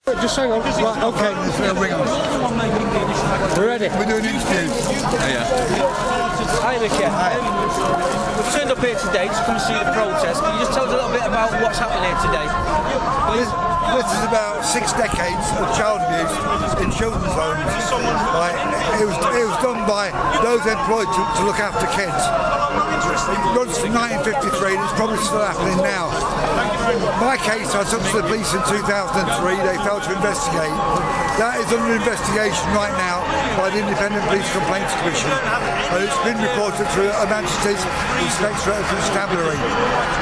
Just hang on. Right, okay. We're ready. We're doing interviews. Hi, Micky. We've turned up here today to come see the protest. Can you just tell us a little bit about what's happening here today? This is about 6 decades of child abuse in children's homes. It was done by those employed to look after kids. It runs from 1953 and it's probably still happening now. My case I took to the police in 2003, they failed to investigate. That is under investigation right now by the Independent Police Complaints Commission, and it's been reported through Her Majesty's Inspectorate of Constabulary.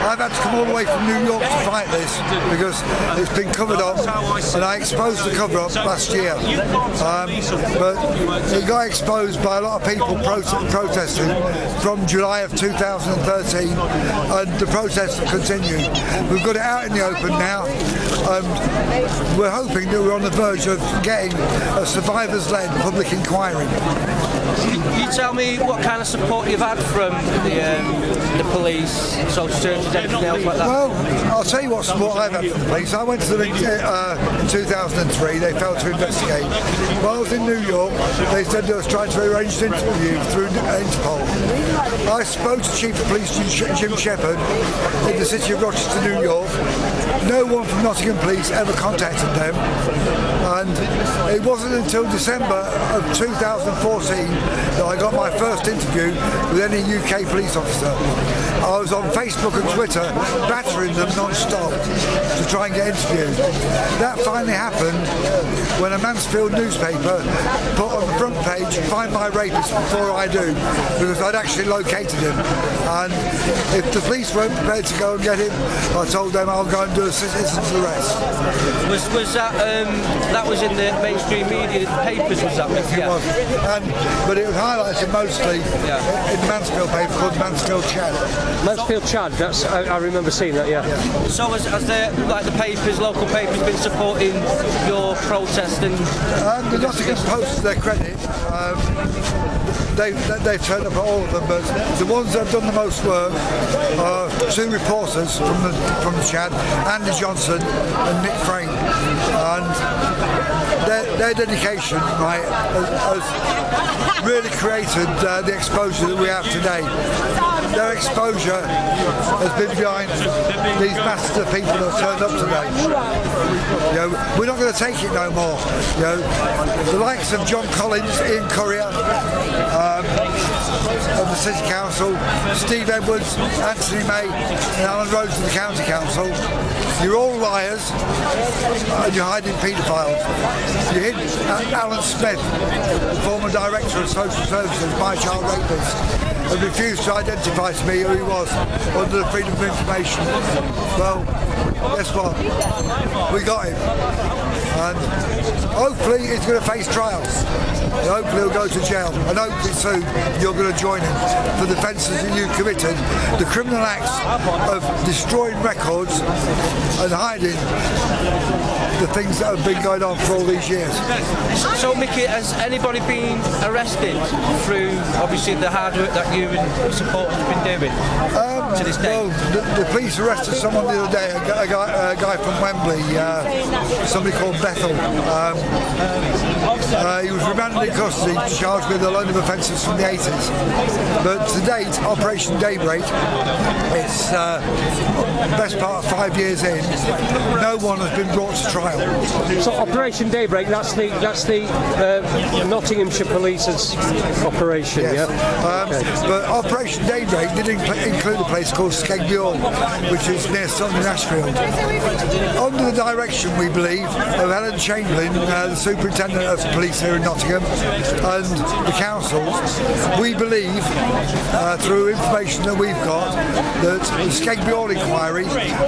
I've had to come all the way from New York to fight this because it's been covered up, and I exposed the cover-up last year. But it got exposed by a lot of people protesting from July of 2013, and the protests have continued. We've got it out in the open now, and we're hoping that we're on the verge of getting a survivors-led public inquiry. Can you tell me what kind of support you've had from the police, social services, everything else like that? Well, I'll tell you what support I've had from the police. I went to them in 2003, they failed to investigate. While I was in New York, they said they was trying to arrange an interview through Interpol. I spoke to Chief of Police Jim Shepherd in the city of Rochester, New York. No one from Nottingham Police ever contacted them, and it wasn't until December of 2014 that I got my first interview with any UK police officer. I was on Facebook and Twitter battering them non-stop to try and get interviews. That finally happened when a Mansfield newspaper put on the front page, "Find my rapist before I do," because I'd actually located him. And if the police weren't prepared to go and get him, I told them I'll go and do a citizen's arrest. Was that was in the mainstream media, the papers, was that? It was. But it was highlighted mostly in the Mansfield paper called Mansfield Chad. Mansfield Chad, that's, I remember seeing that, yeah. So has the papers, local papers, been supporting your protest? And the Nottingham Post, to their credit, they've turned up at all of them, but the ones that have done the most work are two reporters from the Chad, Andy Johnson and Nick Crane, and their dedication has really created the exposure that we have today. Their exposure has been behind these masses of people that have turned up today. We're not going to take it no more. The likes of John Collins, Ian Currier, of the City Council, Steve Edwards, Anthony May and Alan Rhodes of the County Council, you're all liars and you're hiding paedophiles. You hid Alan Smith, the former Director of Social Services, my child rapist, and refused to identify to me who he was under the Freedom of Information. Well, guess what? We got him. And hopefully he's going to face trials. And hopefully he'll go to jail. And hopefully soon you're going to join him for the offences that you committed, the criminal acts of destroying records and hiding the things that have been going on for all these years. So Micky, has anybody been arrested through obviously the hard work that you and supporters have been doing to this day? Well, the police arrested someone the other day, a guy from Wembley, somebody called Bethel. He was remanded in custody, charged with a load of offences from the 80s. But to date, Operation Daybreak, it's the best part of 5 years in, no one has been brought to trial. So Operation Daybreak, that's the Nottinghamshire Police's operation, yes. Yeah? But Operation Daybreak did include a place called Skegbury, which is near Sutton in Ashfield. Under the direction, we believe, of Helen Chamberlain, the Superintendent of Police here in Nottingham, and the councils, we believe, through information that we've got, that the Skegbury inquiry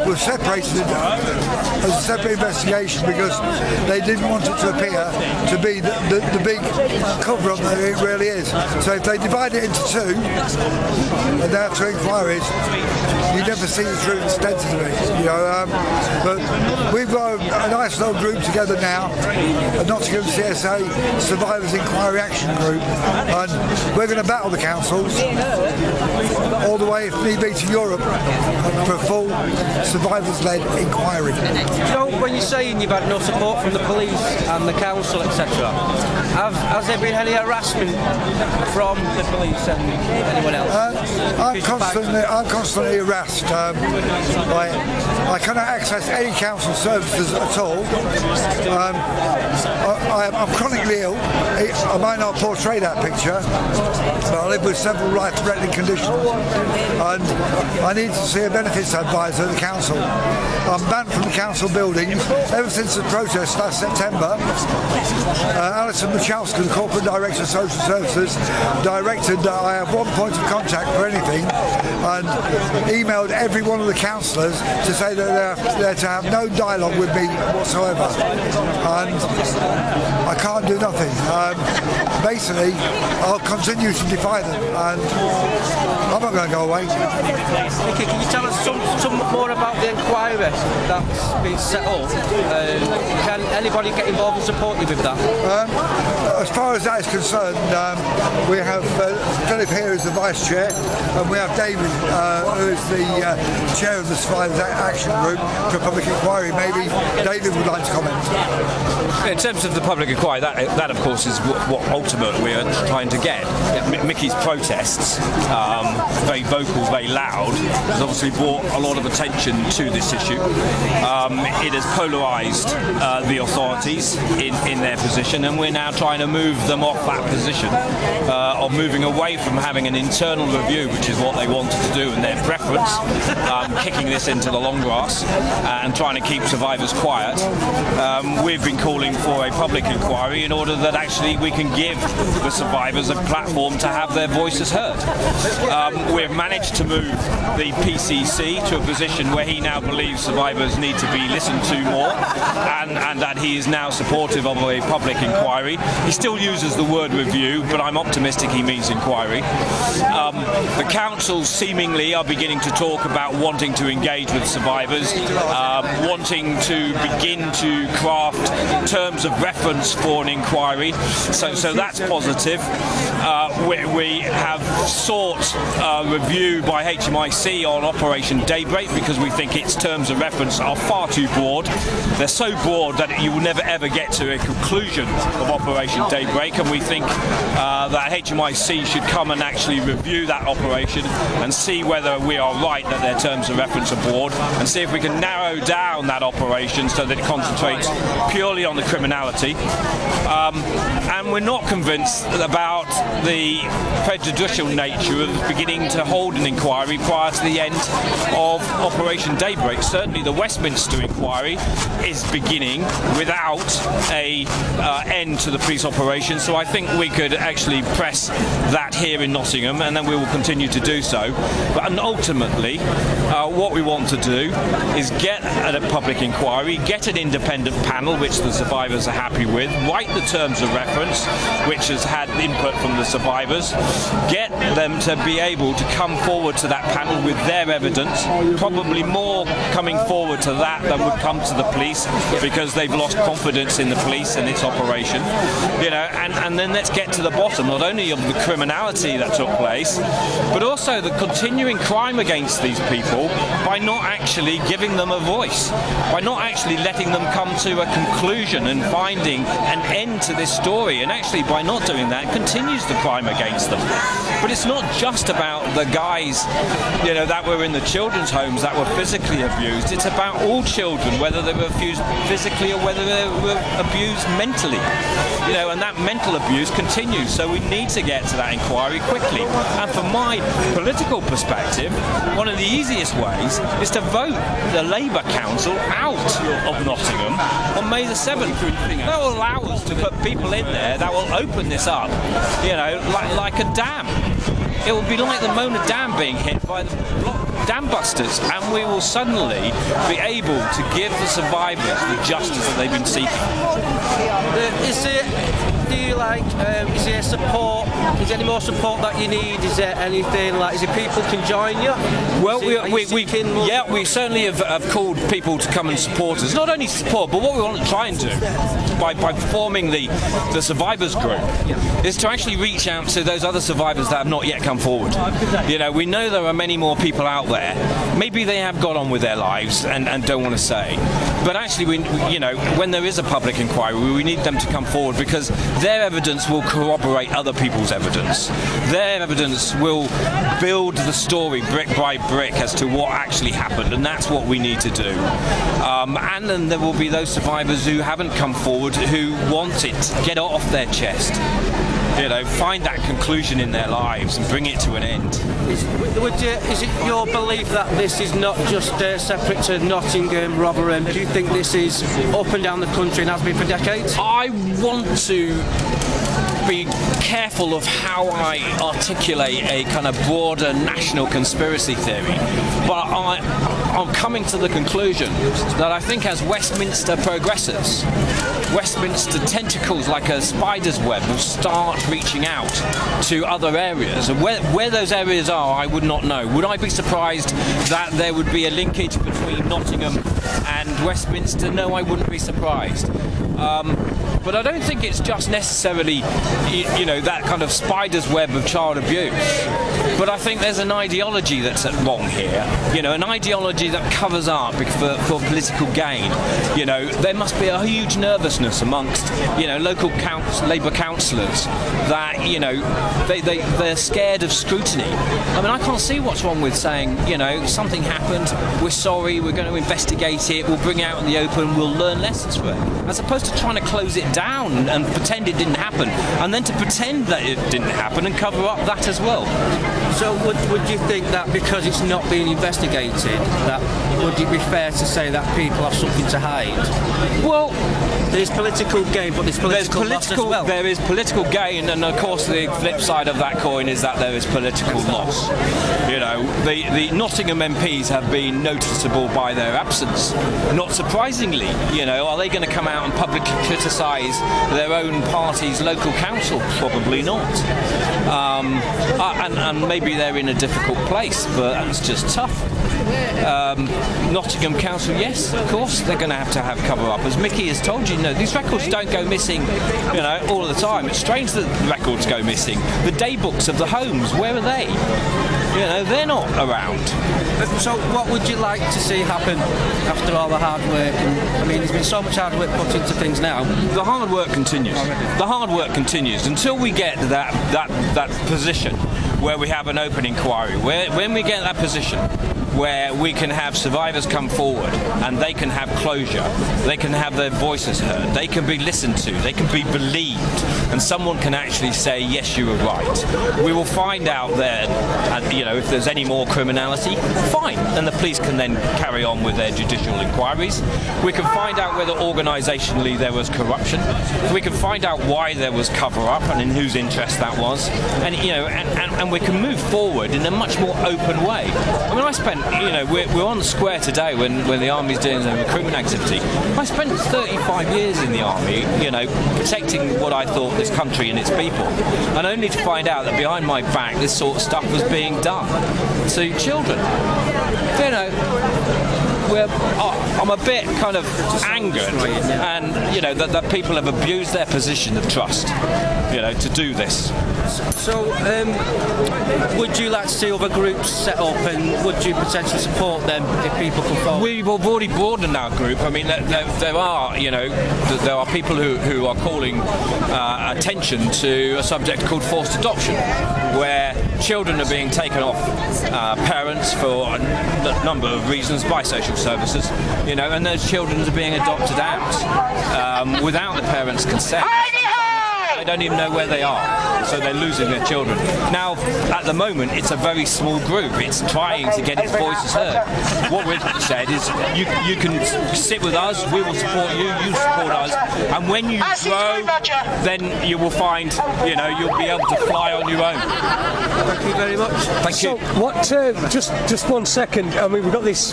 was separated as a separate investigation because they didn't want it to appear to be the big cover-up that it really is. So if they divide it into two, and they have two inquiries, you never see the truth extensively. But we've got a nice little group together now a Nottingham CSA Survivors Inquiry Action Group, and we're going to battle the councils all the way, if need be, to Europe for a full survivors-led inquiry. You know, when you're saying you've had no support from the police and the council, etc., has there been any harassment from the police and anyone else? I'm constantly harassed. I cannot access any council services at all. I'm chronically ill. I might not portray that picture, but I live with several life-threatening conditions, and I need to see a benefits advisor at the council. I'm banned from the council buildings ever since the protest last September. Alison Michalska, the corporate director of social services, directed that I have one point of contact for anything, and emailed every one of the councillors to say that they're to have no dialogue with me whatsoever, and I can't do nothing. Basically, I'll continue to defy them, and I'm not going to go away. Micky, can you tell us some more about the inquiry that's been set up? Can anybody get involved and support you with that? As far as that is concerned, we have Philip here as the vice chair, and we have David, who is the chair of the Survivors Action Group for public inquiry. Maybe David would like to comment. In terms of the public inquiry, that of course is what ultimately we are trying to get. Micky's protests, very vocal, very loud, has obviously brought a lot of attention to this issue. It has polarised the authorities in their position, and we're now trying to move them off that position of moving away from having an internal review, which is what they wanted to do in their preference, kicking this into the long grass and trying to keep survivors quiet. We've been calling for a public inquiry in order that actually we can give the survivors a platform to have their voices heard. We've managed to move the PCC to a position where he now believes survivors need to be listened to more, and that he is now supportive of a public inquiry. He still uses the word review, but I'm optimistic he means inquiry. The councils seemingly are beginning to talk about wanting to engage with survivors, wanting to begin to craft terms of reference for an inquiry, so that's positive. We have sought review by HMIC on Operation Daybreak because we think its terms of reference are far too broad. They're so broad that you will never ever get to a conclusion of Operation Daybreak, and we think that HMIC should come and actually review that operation and see whether we are right that their terms of reference are broad, and see if we can narrow down that operation so that it concentrates purely on the criminality. And we're not convinced about the prejudicial nature of beginning to hold an inquiry prior to the end of Operation Daybreak. Certainly the Westminster inquiry is beginning without a end to the police operation, so I think we could actually press that here in Nottingham, and then we will continue to do so. But ultimately, what we want to do is get a public inquiry, get an independent panel which the survivors are happy with, write the terms of reference which has had input from the survivors, get them to be able to come forward to that panel with their evidence, probably more coming forward to that than would come to the police because they've lost confidence in the police and its operation, and then let's get to the bottom not only of the criminality that took place, but also the continuing crime against these people by not actually giving them a voice, by not actually letting them come to a conclusion and finding an end to this story, and actually by not doing that continues the crime against them. But it's not just about the guys that were in the children's homes that were physically abused. It's about all children, whether they were abused physically or whether they were abused mentally, and that mental abuse continues, so we need to get to that inquiry quickly. And from my political perspective, one of the easiest ways is to vote the Labour Council out of Nottingham on May the 7th. That will allow us to put people in there that will open this up, like a dam. It will be like the Mona Dam being hit by the dam busters, and we will suddenly be able to give the survivors the justice that they've been seeking. Is it do you like? Is there support? Is there any more support that you need? Is there anything like? Is it people can join you? Well, we certainly have called people to come and support us. Not only support, but what we want to try and do by forming the survivors group is to actually reach out to those other survivors that have not yet come forward. You know, we know there are many more people out there. Maybe they have got on with their lives and don't want to say. But actually, you know, when there is a public inquiry, we need them to come forward because their evidence will corroborate other people's evidence. Their evidence will build the story brick by brick as to what actually happened, and that's what we need to do. And then there will be those survivors who haven't come forward, who want it, get it off their chest. You know, find that conclusion in their lives and bring it to an end. Is it your belief that this is not just separate to Nottingham, Rotherham? Do you think this is up and down the country and has been for decades? I want to be careful of how I articulate a kind of broader national conspiracy theory, but I'm coming to the conclusion that I think as Westminster progresses, Westminster tentacles like a spider's web will start reaching out to other areas, and where those areas are I would not know. Would I be surprised that there would be a linkage between Nottingham and Westminster? No, I wouldn't be surprised. But I don't think it's just necessarily, you know, that kind of spider's web of child abuse. But I think there's an ideology that's wrong here. You know, an ideology that covers up for political gain. You know, there must be a huge nervousness amongst, you know, local Labour councillors that, you know, they're scared of scrutiny. I mean, I can't see what's wrong with saying, you know, something happened, we're sorry, we're going to investigate it, we'll bring it out in the open, we'll learn lessons from it. As opposed to trying to close it down and pretend it didn't happen, and then to pretend that it didn't happen and cover up that as well. So would you think that because it's not being investigated, that would it be fair to say that people have something to hide? Well, there's political gain, but there's political loss as well. There is political gain, and of course the flip side of that coin is that there is political loss. You know, the Nottingham MPs have been noticeable by their absence. Not surprisingly, you know, are they going to come out and publicly criticise their own party's local council? Probably not. And maybe they're in a difficult place, but that's just tough. Nottingham Council, yes, of course, they're going to have cover-up. As Micky has told you, these records don't go missing, you know, all the time. It's strange that records go missing. The day books of the homes, where are they? You know, they're not around. So what would you like to see happen after all the hard work? I mean, there's been so much hard work put into things now. The hard work continues. The hard work continues until we get that position where we have an open inquiry. When we get that position where we can have survivors come forward and they can have closure, they can have their voices heard, they can be listened to, they can be believed, and someone can actually say, yes, you were right. We will find out then, you know, if there's any more criminality, fine, and the police can then carry on with their judicial inquiries. We can find out whether organisationally there was corruption. We can find out why there was cover-up and in whose interest that was, and you know, and we can move forward in a much more open way. I mean, I spent, you know, we're on the square today when the Army's doing their recruitment activity. I spent 35 years in the Army, you know, protecting what I thought this country and its people, and only to find out that behind my back this sort of stuff was being done to children. You know, I'm a bit kind of angered, and you know that people have abused their position of trust, you know, to do this. So, would you like to see other groups set up, and would you potentially support them if people come forward? We've already broadened our group. I mean, there are, you know, there are people who are calling attention to a subject called forced adoption, where children are being taken off parents for a number of reasons by social services, you know, and those children are being adopted out without the parents' consent. They don't even know where they are, so they're losing their children. Now, at the moment, it's a very small group. It's trying to get its voices heard. What we've said is, you can sit with us, we will support you, you support us, and when you grow, then you will find, you know, you'll be able to fly on your own. Thank you very much. Thank you. So, what? Just 1 second. I mean, we've got this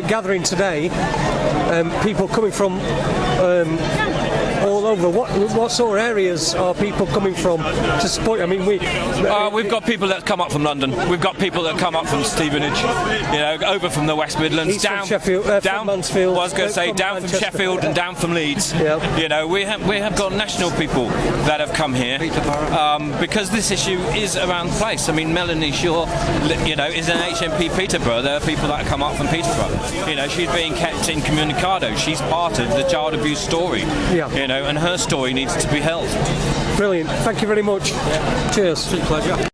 gathering today. People coming from all over. What sort of areas are people coming from to support? I mean, we've got people that come up from London. We've got people that come up from Stevenage, over from the West Midlands, He's down from Sheffield, down. from Mansfield. I was going to say down from Manchester. Sheffield and down from Leeds. Yep. We have got national people that have come here because this issue is around the place. I mean, Melanie Shaw, is an HMP Peterborough. There are people that come up from Peterborough. She's being kept incommunicado. She's part of the child abuse story. Yeah. And her story needs to be held. Brilliant. Thank you very much. Cheers. It's a pleasure.